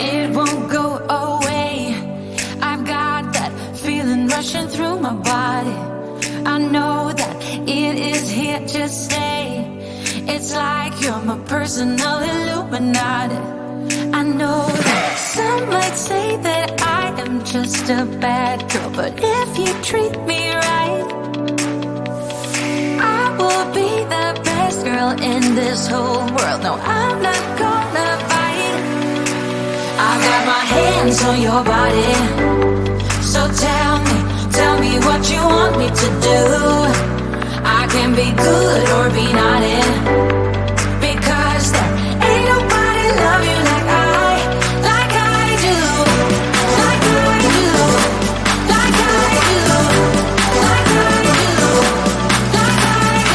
It won't go away. I've got that feeling rushing through my body. I know that it is here to stay. It's like you're my personal Illuminati. I know that some might say that I am just a bad girl, but if you treat me right, I will be the best girl in this whole world. No, I'm not gonna fight. I got my hands on your body. So tell me what you want me to do. I can be good or be naughty, because there ain't nobody love you like I do, like I do, like I do, like I do, like I do,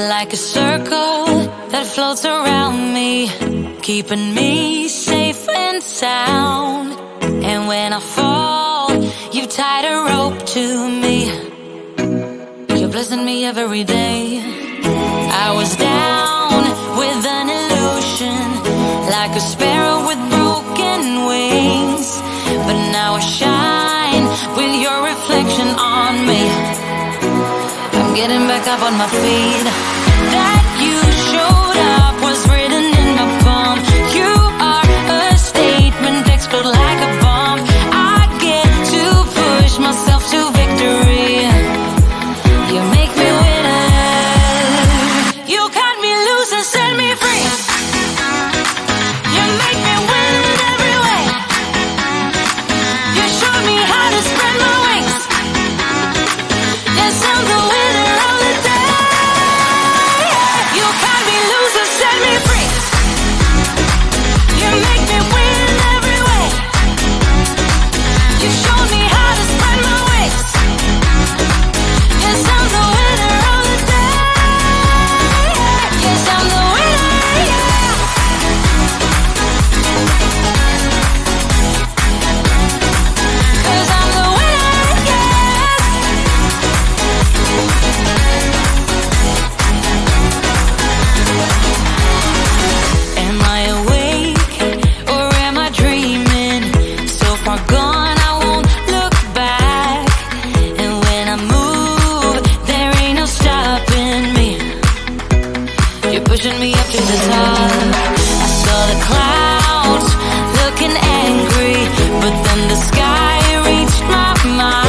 like a circle that floats around me, keeping me safe and sound. And when I fall, you tied a rope to me. You're blessing me every day. I was down with an illusion, like a sparrow with broken wings, but now I shine with your reflection on me. I'm getting back up on my feet. That you showed up was written in my palm. You are a statement, explode like a bomb. I get to push myself to victory. You make me winner. You cut me loose and set me free. You make me win every way. You showed me how to spread my wings. Yes, I'm the winner of the day. You cut me loose and set me free. You make me win every way. You showed me how to spread my wings. Yes, I'm the winner of the day. Yes, I'm the winner, yeah. 'Cause I'm the winner, yes. Am I awake or am I dreaming? So far gone, I won't look back. And when I move, there ain't no stopping me. You're pushing me up to the top. I saw the clouds looking angry, but then the sky reached my mind.